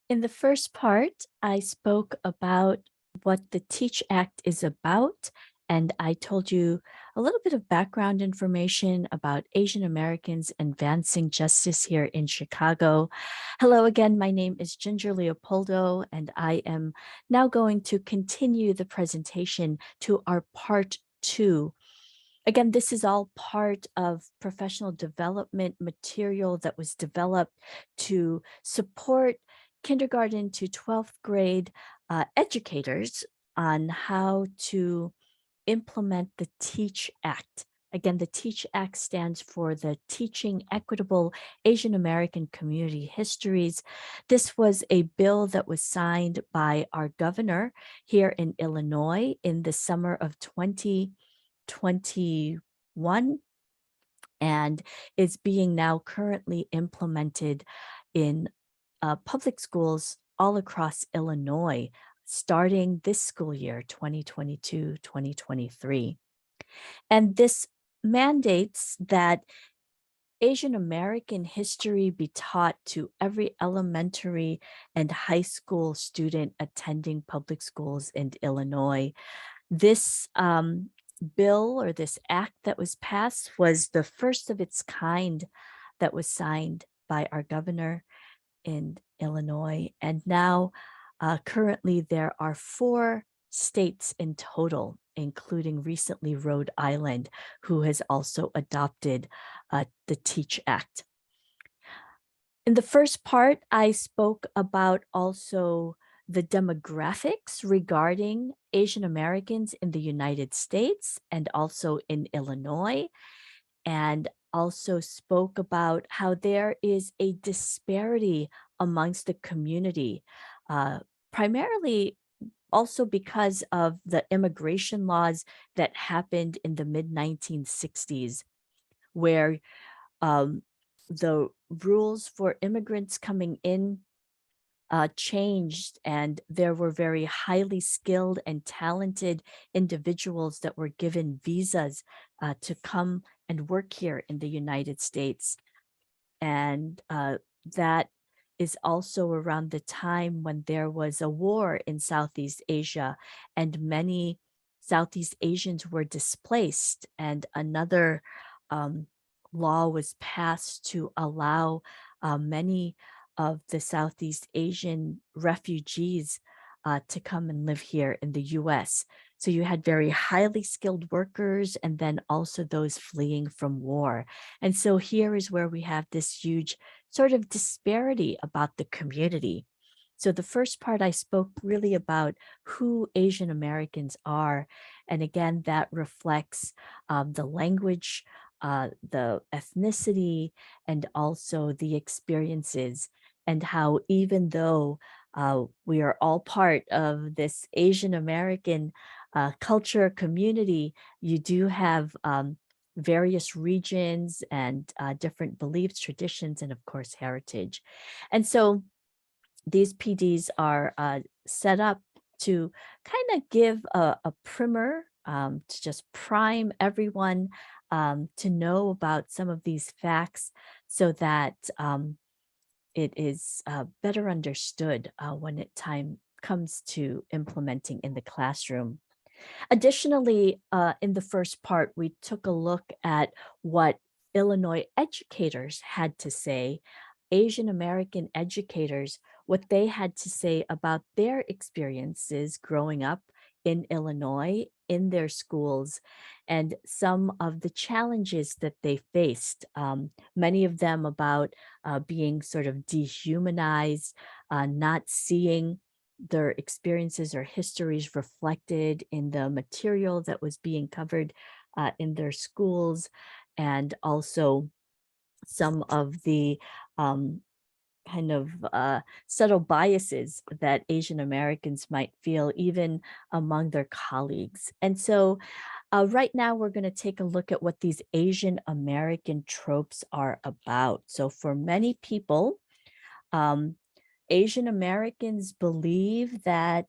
In the first part, I spoke about what the TEACH Act is about, and I told you a little bit of background information about Asian Americans advancing justice here in Chicago. Hello again, my name is Ginger Leopoldo, and I am now going to continue the presentation to our part two. Again, this is all part of professional development material that was developed to support kindergarten to 12th grade educators on how to implement the TEACH Act. Again, the TEACH Act stands for the Teaching Equitable Asian American Community Histories. This was a bill that was signed by our governor here in Illinois in the summer of 2021 and is being now currently implemented in public schools all across Illinois, starting this school year, 2022-2023. And this mandates that Asian American history be taught to every elementary and high school student attending public schools in Illinois. This bill or this act that was passed was the first of its kind that was signed by our governor in Illinois. And now, currently, there are 4 states in total, including recently Rhode Island, who has also adopted the TEACH Act. In the first part, I spoke about also the demographics regarding Asian Americans in the United States and also in Illinois, and also spoke about how there is a disparity amongst the community, primarily also because of the immigration laws that happened in the mid 1960s, where um, the rules for immigrants coming in changed, and there were very highly skilled and talented individuals that were given visas to come and work here in the United States. And that is also around the time when there was a war in Southeast Asia, and many Southeast Asians were displaced, and another um, law was passed to allow many of the Southeast Asian refugees to come and live here in the US. So you had very highly skilled workers and then also those fleeing from war. And so here is where we have this huge sort of disparity about the community. So the first part I spoke really about who Asian Americans are. And again, that reflects the language, the ethnicity, and also the experiences, and how even though we are all part of this Asian American culture community, you do have various regions and different beliefs, traditions, and of course, heritage. And so these PDs are set up to kind of give a primer, to just prime everyone to know about some of these facts so that it is better understood when it time comes to implementing in the classroom. Additionally, in the first part, we took a look at what Illinois educators had to say, Asian American educators, what they had to say about their experiences growing up in Illinois, in their schools, and some of the challenges that they faced. Many of them about being sort of dehumanized, not seeing their experiences or histories reflected in the material that was being covered in their schools, and also some of the um, kind of subtle biases that Asian Americans might feel even among their colleagues. And so right now we're going to take a look at what these Asian American tropes are about. So for many people, um, Asian Americans believe that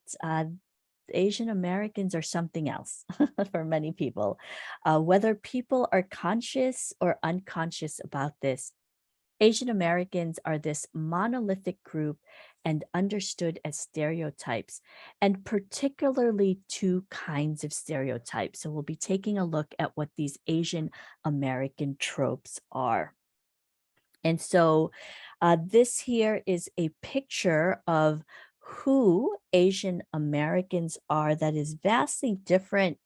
Asian Americans are something else for many people. Whether people are conscious or unconscious about this, Asian Americans are this monolithic group and understood as stereotypes, and particularly two kinds of stereotypes. So we'll be taking a look at what these Asian American tropes are. And so this here is a picture of who Asian Americans are that is vastly different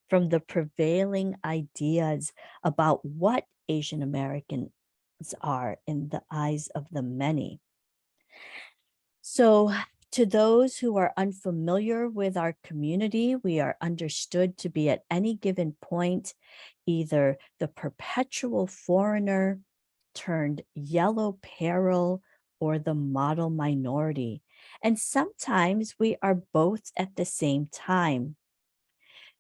from the prevailing ideas about what Asian Americans are in the eyes of the many. So, to those who are unfamiliar with our community, we are understood to be at any given point either the perpetual foreigner turned yellow peril or the model minority. And sometimes we are both at the same time.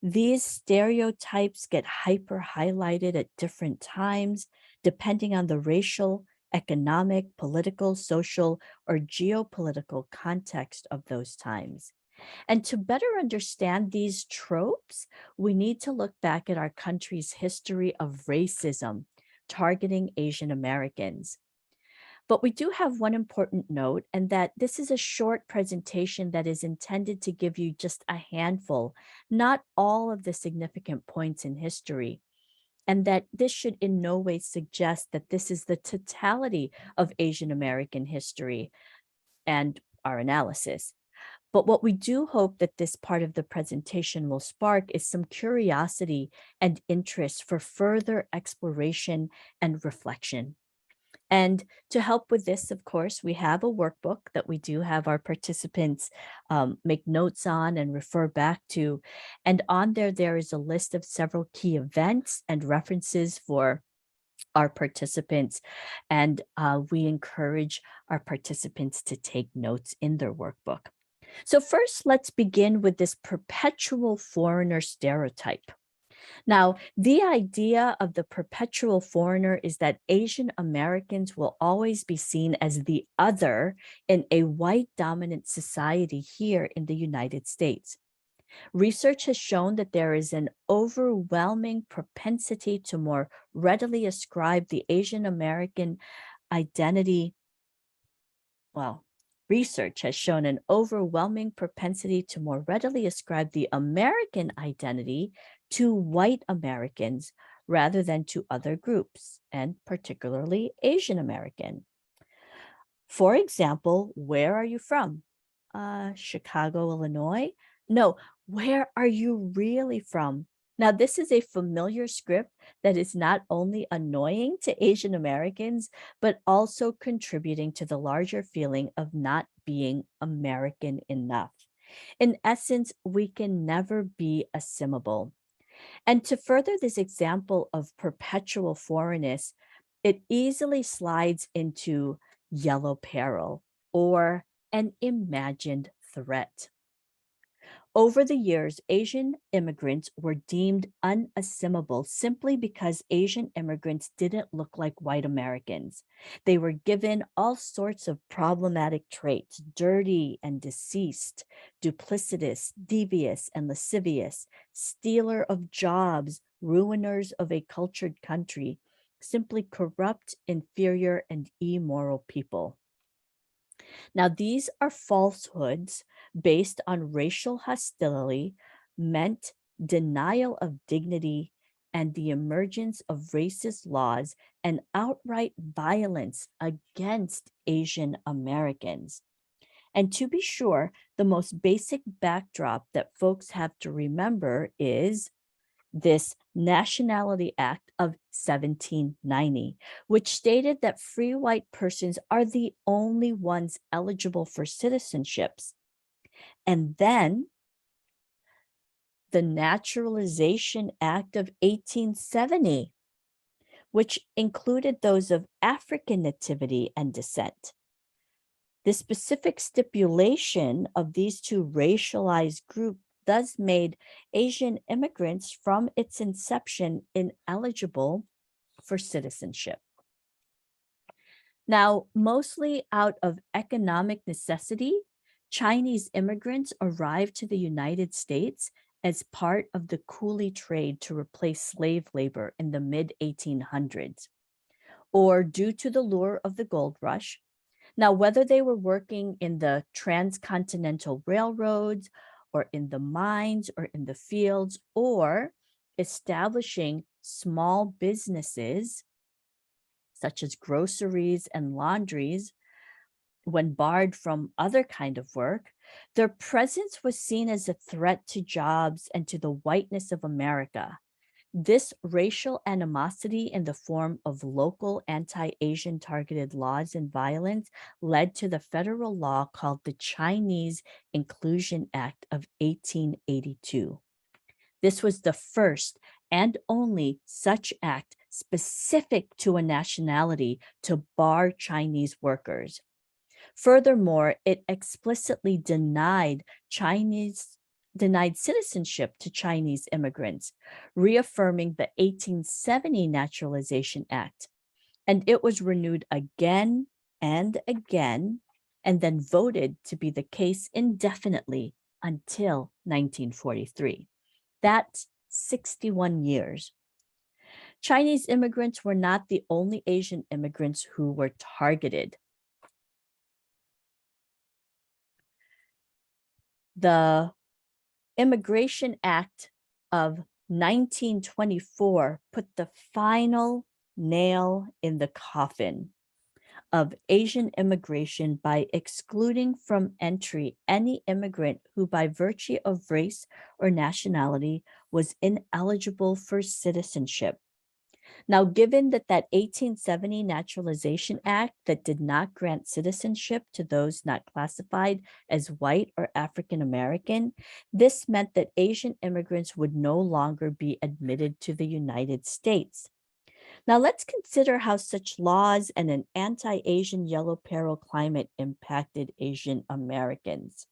These stereotypes get hyper highlighted at different times, depending on the racial, economic, political, social, or geopolitical context of those times. And to better understand these tropes, we need to look back at our country's history of racism targeting Asian Americans. But we do have one important note, and that this is a short presentation that is intended to give you just a handful, not all of the significant points in history. And that this should in no way suggest that this is the totality of Asian American history and our analysis. But what we do hope that this part of the presentation will spark is some curiosity and interest for further exploration and reflection. And to help with this, of course, we have a workbook that we do have our participants make notes on and refer back to. And on there, there is a list of several key events and references for our participants. And we encourage our participants to take notes in their workbook. So, first, let's begin with this perpetual foreigner stereotype. Now, the idea of the perpetual foreigner is that Asian Americans will always be seen as the other in a white dominant society here in the United States. Research has shown that there is an overwhelming propensity to more readily ascribe the Asian American identity. Well, research has shown an overwhelming propensity to more readily ascribe the American identity to white Americans rather than to other groups, and particularly Asian American. For example, where are you from? Chicago, Illinois? No, where are you really from? Now, this is a familiar script that is not only annoying to Asian Americans, but also contributing to the larger feeling of not being American enough. In essence, we can never be assimilable. And to further this example of perpetual foreignness, it easily slides into yellow peril or an imagined threat. Over the years, Asian immigrants were deemed unassimilable simply because Asian immigrants didn't look like white Americans. They were given all sorts of problematic traits: dirty and deceased, duplicitous, devious and lascivious, stealer of jobs, ruiners of a cultured country, simply corrupt, inferior, and immoral people. Now, these are falsehoods based on racial hostility, meant denial of dignity, and the emergence of racist laws and outright violence against Asian Americans. And to be sure, the most basic backdrop that folks have to remember is this Nationality Act of 1790, which stated that free white persons are the only ones eligible for citizenships. And then the Naturalization Act of 1870, which included those of African nativity and descent. The specific stipulation of these two racialized groups thus made Asian immigrants from its inception ineligible for citizenship. Now, mostly out of economic necessity, Chinese immigrants arrived to the United States as part of the coolie trade to replace slave labor in the mid 1800s. or due to the lure of the gold rush. Now, whether they were working in the transcontinental railroads or in the mines or in the fields or establishing small businesses such as groceries and laundries, when barred from other kind of work, their presence was seen as a threat to jobs and to the whiteness of America. This racial animosity in the form of local anti-Asian targeted laws and violence led to the federal law called the Chinese Inclusion Act of 1882. This was the first and only such act specific to a nationality to bar Chinese workers. Furthermore, it explicitly denied citizenship to Chinese immigrants, reaffirming the 1870 Naturalization Act. And it was renewed again and again, and then voted to be the case indefinitely until 1943. That's 61 years. Chinese immigrants were not the only Asian immigrants who were targeted. The Immigration Act of 1924 put the final nail in the coffin of Asian immigration by excluding from entry any immigrant who, by virtue of race or nationality, was ineligible for citizenship. Now, given that 1870 Naturalization Act that did not grant citizenship to those not classified as white or African American, this meant that Asian immigrants would no longer be admitted to the United States. Now, let's consider how such laws and an anti-Asian yellow peril climate impacted Asian Americans.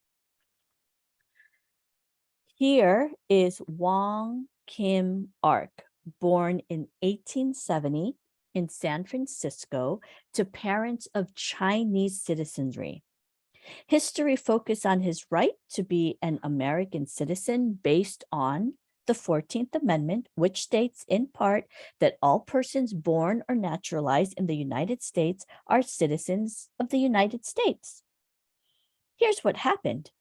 Here is Wong Kim Ark, born in 1870 in San Francisco to parents of Chinese citizenry. History focused on his right to be an American citizen based on the 14th Amendment, which states in part that all persons born or naturalized in the United States are citizens of the United States. Here's what happened.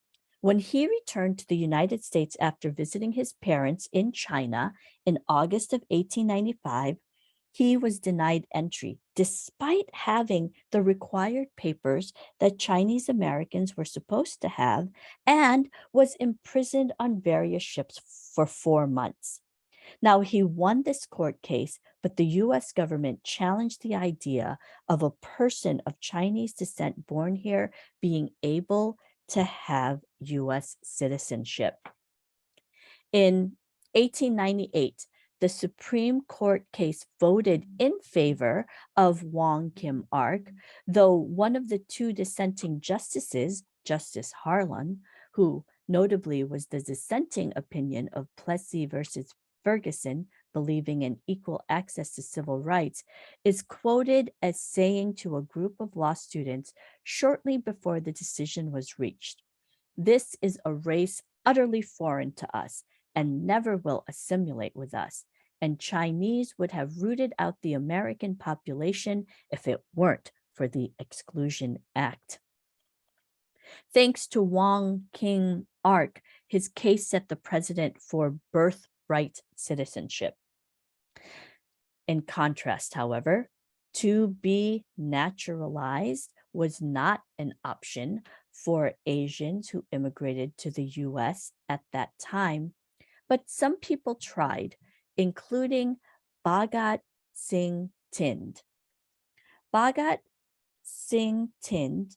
When he returned to the United States after visiting his parents in China in August of 1895, he was denied entry despite having the required papers that Chinese Americans were supposed to have, and was imprisoned on various ships for 4 months. Now, he won this court case, but the US government challenged the idea of a person of Chinese descent born here being able to have US citizenship. In 1898, the Supreme Court case voted in favor of Wong Kim Ark, though one of the two dissenting justices, Justice Harlan, who notably was the dissenting opinion of Plessy versus Ferguson, believing in equal access to civil rights, is quoted as saying to a group of law students shortly before the decision was reached, "This is a race utterly foreign to us and never will assimilate with us, and Chinese would have rooted out the American population if it weren't for the Exclusion Act." Thanks to Wong Kim Ark, his case set the precedent for birthright citizenship. In contrast, however, to be naturalized was not an option for Asians who immigrated to the US at that time, but some people tried, including Bhagat Singh Thind. Bhagat Singh Thind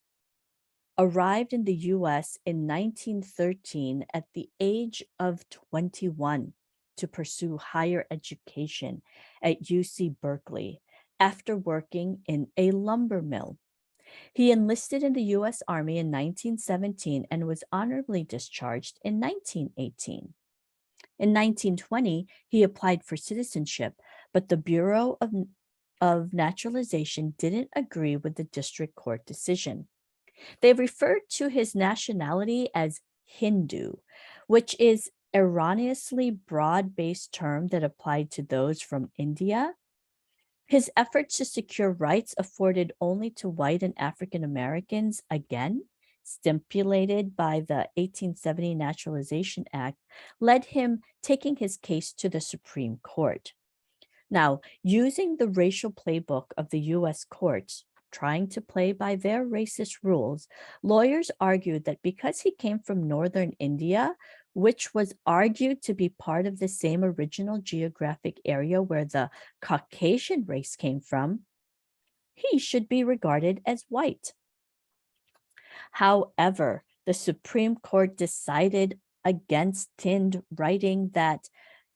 arrived in the US in 1913 at the age of 21 to pursue higher education at UC Berkeley after working in a lumber mill. He enlisted in the US Army in 1917 and was honorably discharged in 1918. In 1920, he applied for citizenship, but the Bureau of Naturalization didn't agree with the district court decision. They referred to his nationality as Hindu, which is erroneously broad-based term that applied to those from India. His efforts to secure rights afforded only to white and African Americans, again, stipulated by the 1870 Naturalization Act, led him taking his case to the Supreme Court. Now, using the racial playbook of the US courts, trying to play by their racist rules, lawyers argued that because he came from northern India, which was argued to be part of the same original geographic area where the Caucasian race came from, he should be regarded as white. However, the Supreme Court decided against Tind, writing that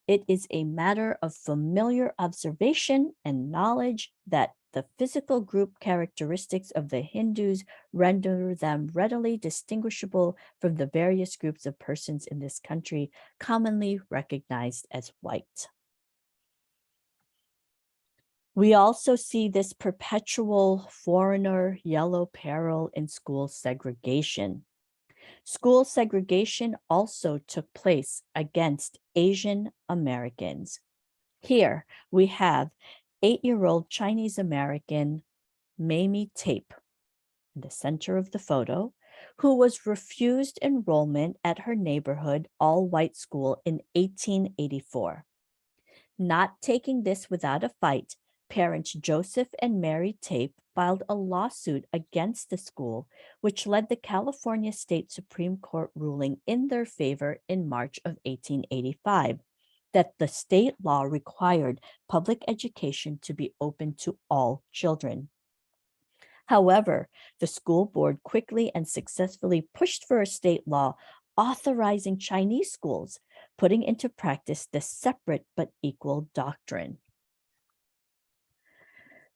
it is a matter of familiar observation and knowledge that the physical group characteristics of the Hindus render them readily distinguishable from the various groups of persons in this country commonly recognized as white. We also see this perpetual foreigner yellow peril in school segregation. School segregation also took place against Asian Americans. Here we have 8-year-old Chinese American Mamie Tape in the center of the photo, who was refused enrollment at her neighborhood all-white school in 1884. Not taking this without a fight, parents Joseph and Mary Tape filed a lawsuit against the school, which led the California State Supreme Court ruling in their favor in March of 1885 that the state law required public education to be open to all children. However, the school board quickly and successfully pushed for a state law authorizing Chinese schools, putting into practice the separate but equal doctrine.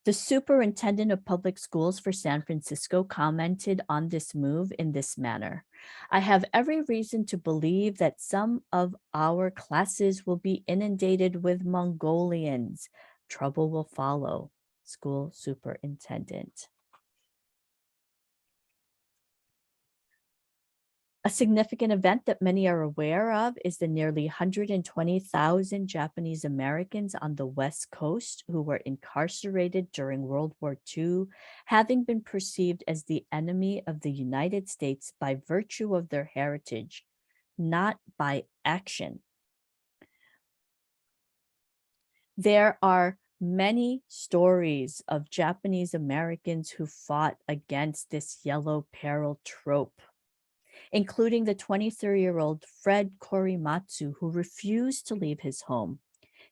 The superintendent of public schools for San Francisco commented on this move in this manner. I have every reason to believe that some of our classes will be inundated with Mongolians. Trouble will follow. School superintendent. A significant event that many are aware of is the nearly 120,000 Japanese Americans on the West Coast who were incarcerated during World War II, having been perceived as the enemy of the United States by virtue of their heritage, not by action. There are many stories of Japanese Americans who fought against this yellow peril trope, including the 23-year-old Fred Korimatsu, who refused to leave his home.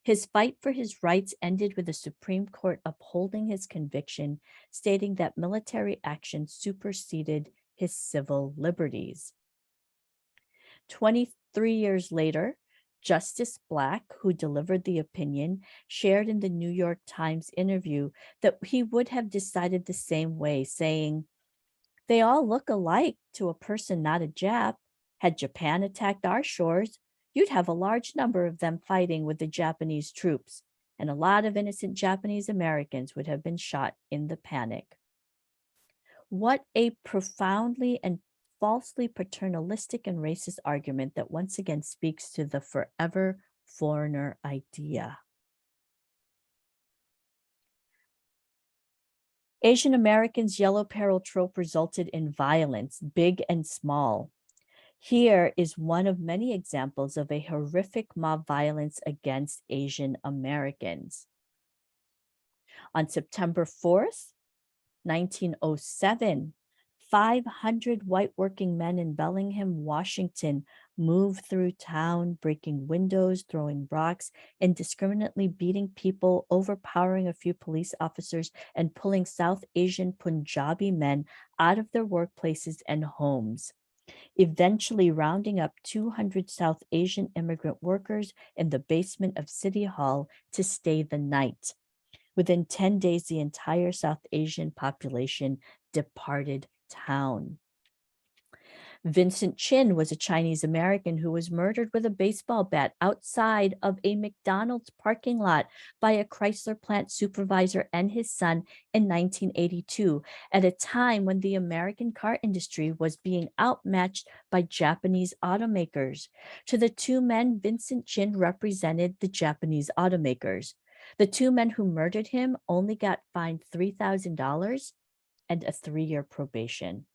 His fight for his rights ended with the Supreme Court upholding his conviction, stating that military action superseded his civil liberties. 23 years later, Justice Black, who delivered the opinion, shared in the New York Times interview that he would have decided the same way, saying, "They all look alike to a person not a Jap. Had Japan attacked our shores, you'd have a large number of them fighting with the Japanese troops, and a lot of innocent Japanese Americans would have been shot in the panic." What a profoundly and falsely paternalistic and racist argument that once again speaks to the forever foreigner idea. Asian Americans' yellow peril trope resulted in violence, big and small. Here is one of many examples of a horrific mob violence against Asian Americans. On September 4th, 1907, 500 white working men in Bellingham, Washington, moved through town, breaking windows, throwing rocks, indiscriminately beating people, overpowering a few police officers, and pulling South Asian Punjabi men out of their workplaces and homes, eventually rounding up 200 South Asian immigrant workers in the basement of City Hall to stay the night. Within 10 days, the entire South Asian population departed town. Vincent Chin was a Chinese American who was murdered with a baseball bat outside of a McDonald's parking lot by a Chrysler plant supervisor and his son in 1982, at a time when the American car industry was being outmatched by Japanese automakers. To the two men, Vincent Chin represented the Japanese automakers. The two men who murdered him only got fined $3,000 and a 3-year probation.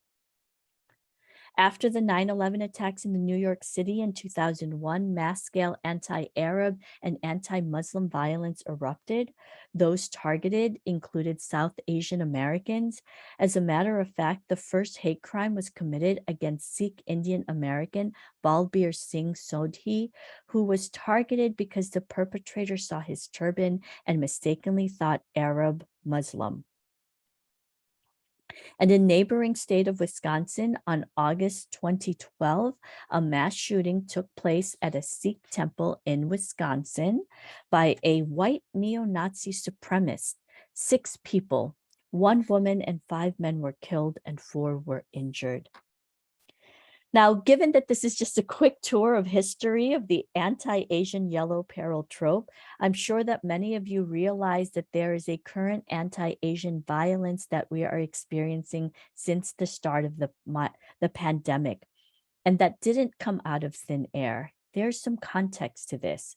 After the 9/11 attacks in New York City in 2001, mass-scale anti-Arab and anti-Muslim violence erupted. Those targeted included South Asian Americans. As a matter of fact, the first hate crime was committed against Sikh Indian American Balbir Singh Sodhi, who was targeted because the perpetrator saw his turban and mistakenly thought Arab Muslim. And in neighboring state of Wisconsin, on August 2012, a mass shooting took place at a Sikh temple in Wisconsin by a white neo-Nazi supremacist. 6 people, 1 woman and 5 men were killed and 4 were injured. Now, given that this is just a quick tour of history of the anti-Asian yellow peril trope, I'm sure that many of you realize that there is a current anti-Asian violence that we are experiencing since the start of the pandemic, and that didn't come out of thin air. There's some context to this.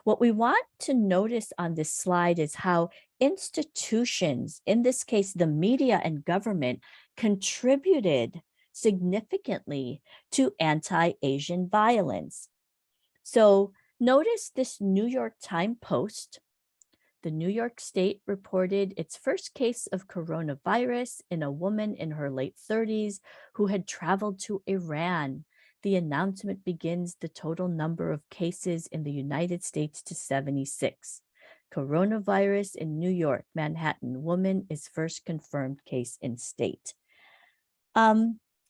What we want to notice on this slide is how institutions, in this case, the media and government, contributed significantly to anti-Asian violence. So notice this New York Times post. The New York State reported its first case of coronavirus in a woman in her late 30s who had traveled to Iran. The announcement begins the total number of cases in the United States to 76. Coronavirus in New York, Manhattan, woman is first confirmed case in state.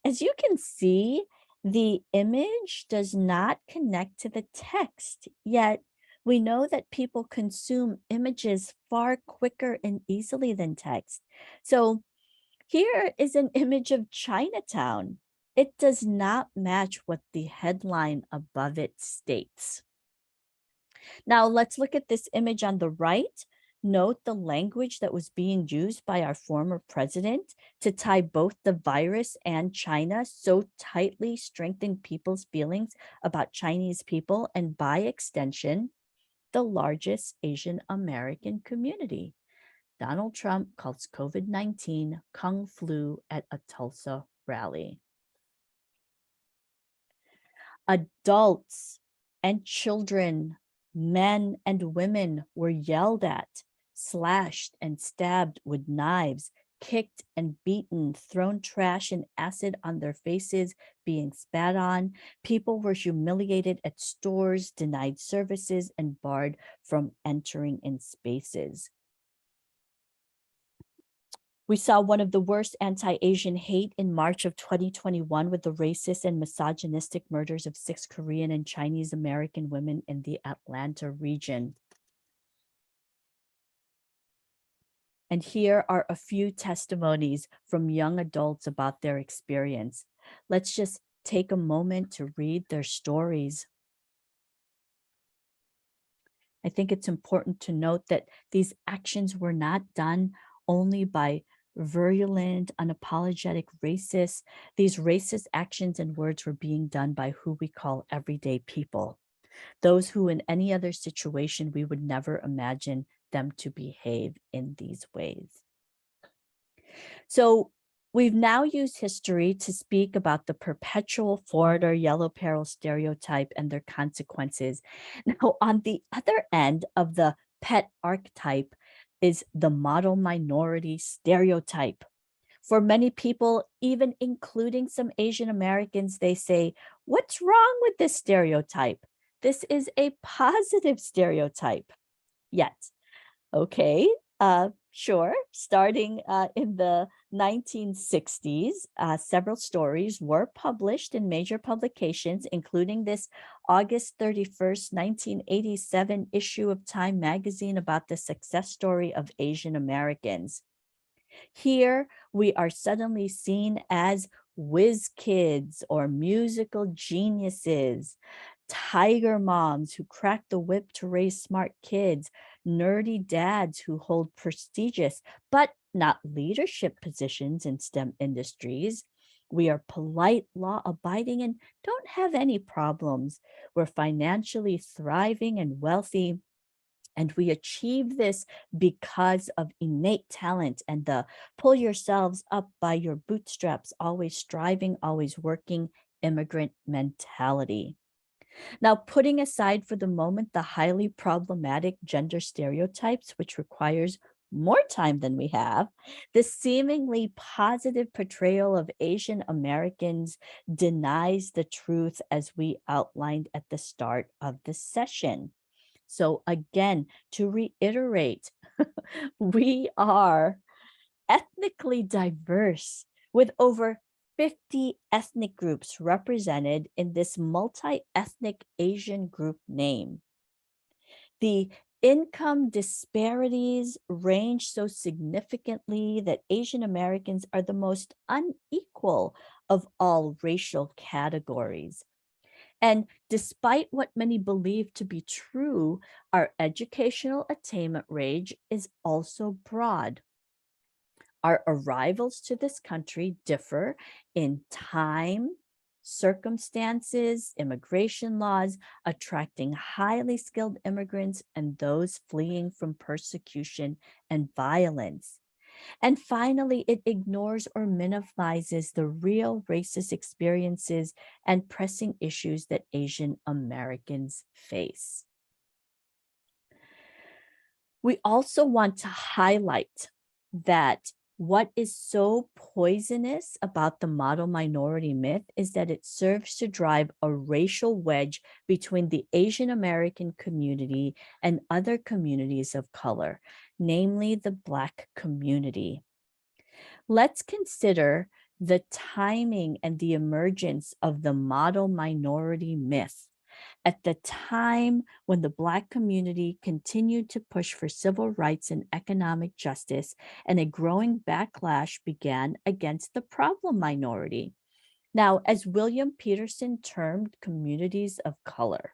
As you can see, the image does not connect to the text, yet we know that people consume images far quicker and easily than text. So here is an image of Chinatown. It does not match what the headline above it states. Now let's look at this image on the right. Note the language that was being used by our former president to tie both the virus and China so tightly, strengthening people's feelings about Chinese people and, by extension, the largest Asian American community. Donald Trump calls COVID-19 Kung flu at a Tulsa rally. Adults and children, men and women were yelled at, slashed and stabbed with knives, kicked and beaten, thrown trash and acid on their faces, being spat on. People were humiliated at stores, denied services, and barred from entering in spaces. We saw one of the worst anti-Asian hate in March of 2021 with the racist and misogynistic murders of 6 Korean and Chinese American women in the Atlanta region. And here are a few testimonies from young adults about their experience. Let's just take a moment to read their stories. I think it's important to note that these actions were not done only by virulent, unapologetic racists. These racist actions and words were being done by who we call everyday people, those who in any other situation we would never imagine them to behave in these ways. So we've now used history to speak about the perpetual foreigner yellow peril stereotype and their consequences. Now, on the other end of the pet archetype is the model minority stereotype. For many people, even including some Asian Americans, they say, what's wrong with this stereotype? This is a positive stereotype. Yet, okay, sure. Starting in the 1960s, several stories were published in major publications, including this August 31st, 1987 issue of Time magazine about the success story of Asian Americans. Here, we are suddenly seen as whiz kids or musical geniuses, tiger moms who crack the whip to raise smart kids, nerdy dads who hold prestigious but not leadership positions in STEM industries. We are polite, law-abiding, and don't have any problems. We're financially thriving and wealthy, And we achieve this because of innate talent and the pull yourselves up by your bootstraps, always striving, always working immigrant mentality. Now, putting aside for the moment the highly problematic gender stereotypes, which requires more time than we have, the seemingly positive portrayal of Asian Americans denies the truth as we outlined at the start of the session. So, again, to reiterate, we are ethnically diverse with over 50 ethnic groups represented in this multi ethnic Asian group name. The income disparities range so significantly that Asian Americans are the most unequal of all racial categories. And despite what many believe to be true, our educational attainment range is also broad. Our arrivals to this country differ in time, circumstances, immigration laws, attracting highly skilled immigrants and those fleeing from persecution and violence. And finally, it ignores or minimizes the real racist experiences and pressing issues that Asian Americans face. We also want to highlight that what is so poisonous about the model minority myth is that it serves to drive a racial wedge between the Asian American community and other communities of color, namely the Black community. Let's consider the timing and the emergence of the model minority myth. At the time when the Black community continued to push for civil rights and economic justice, and a growing backlash began against the problem minority. Now, as William Peterson termed communities of color,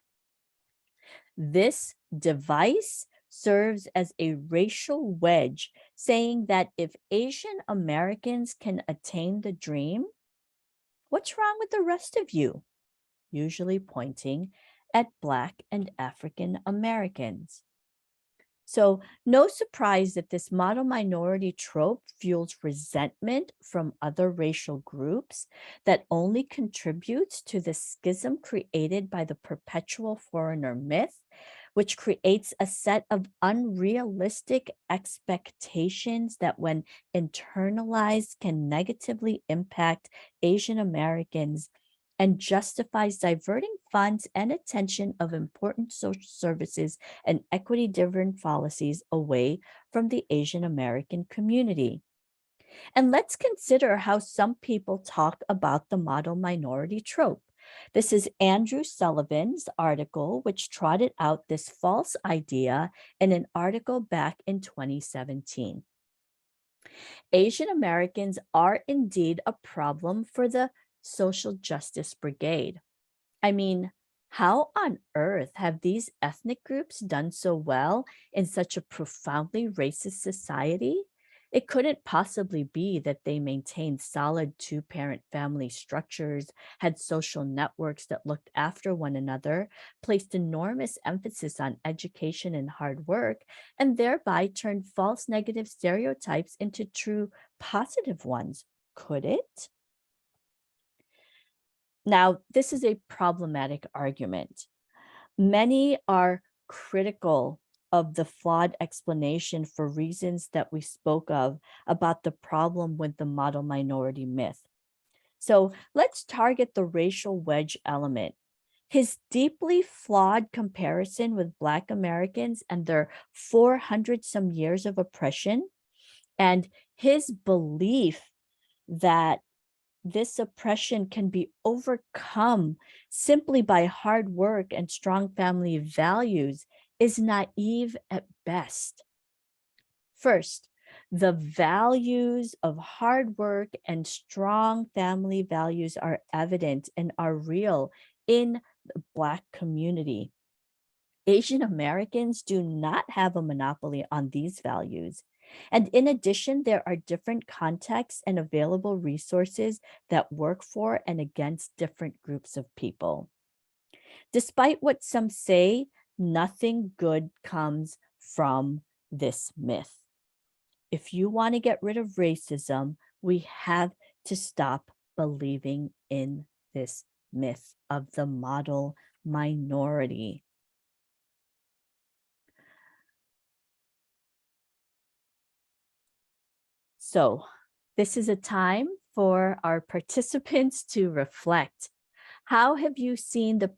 this device serves as a racial wedge, saying that if Asian Americans can attain the dream, what's wrong with the rest of you? Usually pointing at Black and African Americans. So, no surprise that this model minority trope fuels resentment from other racial groups that only contributes to the schism created by the perpetual foreigner myth, which creates a set of unrealistic expectations that, when internalized, can negatively impact Asian Americans and justifies diverting funds and attention of important social services and equity driven policies away from the Asian American community. And let's consider how some people talk about the model minority trope. This is Andrew Sullivan's article, which trotted out this false idea in an article back in 2017. Asian Americans are indeed a problem for the social justice brigade. I mean, how on earth have these ethnic groups done so well in such a profoundly racist society? It couldn't possibly be that they maintained solid two-parent family structures, had social networks that looked after one another, placed enormous emphasis on education and hard work, and thereby turned false negative stereotypes into true positive ones. Could it? Now, this is a problematic argument. Many are critical of the flawed explanation for reasons that we spoke of about the problem with the model minority myth. So let's target the racial wedge element. His deeply flawed comparison with Black Americans and their 400 some years of oppression, and his belief that this oppression can be overcome simply by hard work and strong family values is naive at best. First, the values of hard work and strong family values are evident and are real in the Black community. Asian Americans do not have a monopoly on these values. And in addition, there are different contexts and available resources that work for and against different groups of people. Despite what some say, nothing good comes from this myth. If you want to get rid of racism, we have to stop believing in this myth of the model minority. So, this is a time for our participants to reflect. How have you seen the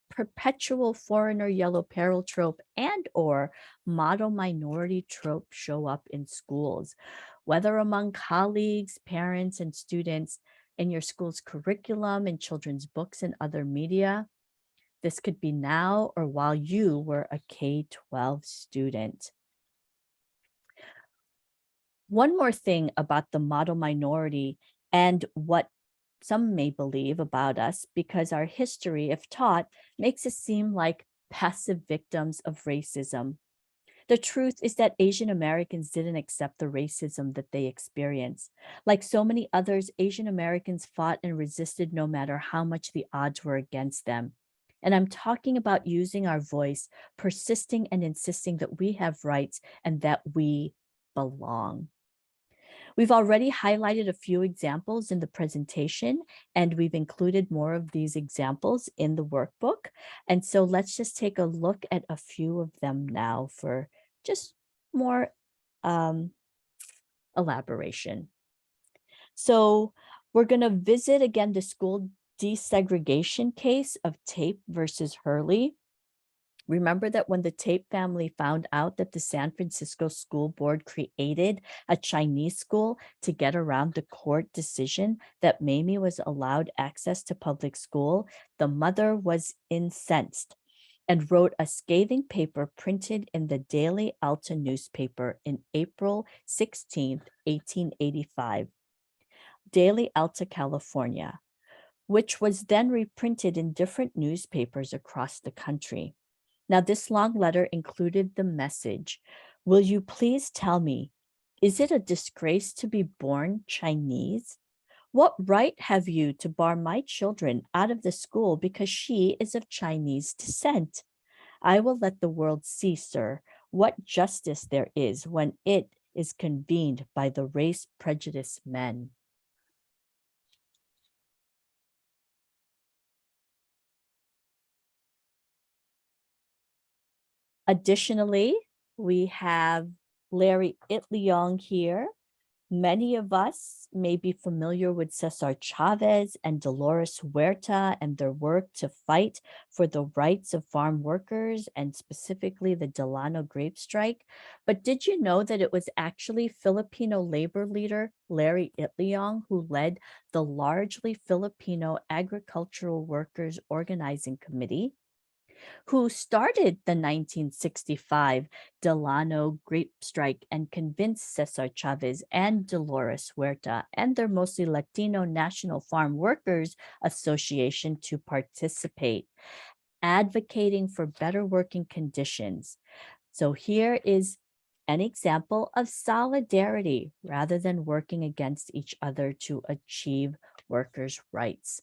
perpetual foreigner yellow peril trope and or model minority trope show up in schools, whether among colleagues, parents, and students, in your school's curriculum, in children's books and other media? This could be now or while you were a K-12 student. One more thing about the model minority and what some may believe about us, because our history, if taught, makes us seem like passive victims of racism. The truth is that Asian Americans didn't accept the racism that they experienced. Like so many others, Asian Americans fought and resisted no matter how much the odds were against them. And I'm talking about using our voice, persisting and insisting that we have rights and that we belong. We've already highlighted a few examples in the presentation, and we've included more of these examples in the workbook. And so let's just take a look at a few of them now for just more elaboration. So we're going to visit again the school desegregation case of Tape versus Hurley. Remember that when the Tape family found out that the San Francisco School Board created a Chinese school to get around the court decision that Mamie was allowed access to public school, the mother was incensed and wrote a scathing paper printed in the Daily Alta newspaper in April 16th, 1885. Daily Alta, California, which was then reprinted in different newspapers across the country. Now, this long letter included the message, "Will you please tell me, is it a disgrace to be born Chinese? What right have you to bar my children out of the school because she is of Chinese descent? I will let the world see, sir, what justice there is when it is convened by the race prejudiced men." Additionally, we have Larry Itliong here. Many of us may be familiar with Cesar Chavez and Dolores Huerta and their work to fight for the rights of farm workers and specifically the Delano grape strike. But did you know that it was actually Filipino labor leader Larry Itliong who led the largely Filipino Agricultural Workers Organizing Committee, who started the 1965 Delano grape strike and convinced Cesar Chavez and Dolores Huerta and their mostly Latino National Farm Workers Association to participate, advocating for better working conditions. So here is an example of solidarity rather than working against each other to achieve workers' rights.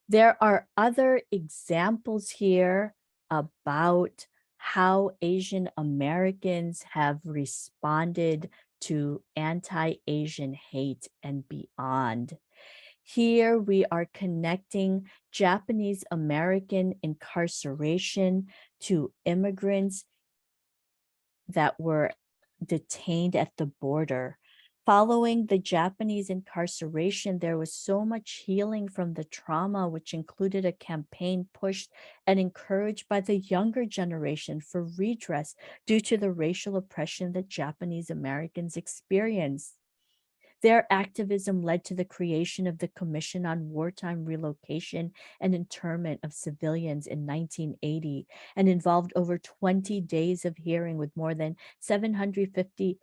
There are other examples here about how Asian Americans have responded to anti-Asian hate and beyond. Here we are connecting Japanese American incarceration to immigrants that were detained at the border. Following the Japanese incarceration, there was so much healing from the trauma, which included a campaign pushed and encouraged by the younger generation for redress due to the racial oppression that Japanese Americans experienced. Their activism led to the creation of the Commission on Wartime Relocation and Internment of Civilians in 1980 and involved over 20 days of hearing with more than 750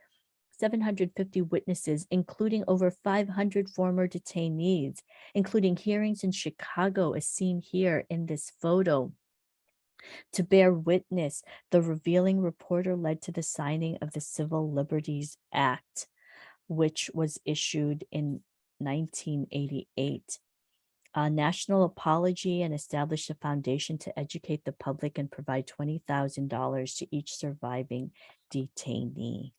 witnesses, including over 500 former detainees, including hearings in Chicago, as seen here in this photo. To bear witness, the revealing reporter led to the signing of the Civil Liberties Act, which was issued in 1988. a national apology and established a foundation to educate the public and provide $20,000 to each surviving detainee.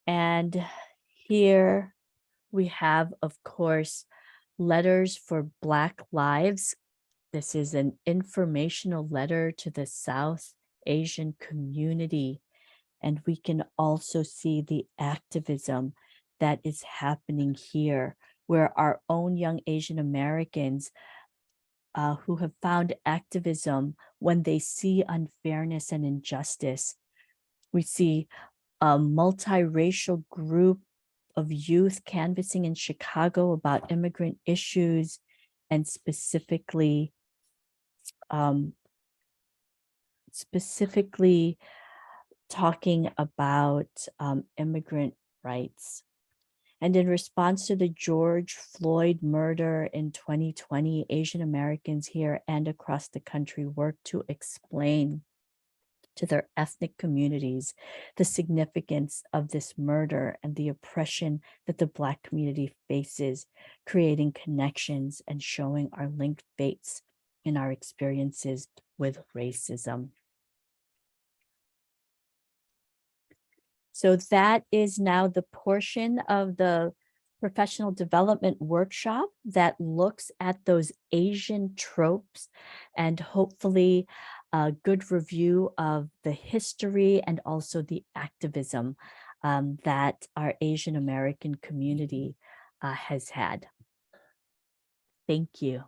And here we have, of course, Letters for Black Lives. This is an informational letter to the South Asian community. And we can also see the activism that is happening here, where our own young Asian Americans who have found activism when they see unfairness and injustice. We see a multiracial group of youth canvassing in Chicago about immigrant issues and specifically talking about immigrant rights. And in response to the George Floyd murder in 2020, Asian Americans here and across the country worked to explain to their ethnic communities the significance of this murder and the oppression that the Black community faces, creating connections and showing our linked fates in our experiences with racism. So that is now the portion of the professional development workshop that looks at those Asian tropes and hopefully a good review of the history and also the activism that our Asian American community has had. Thank you.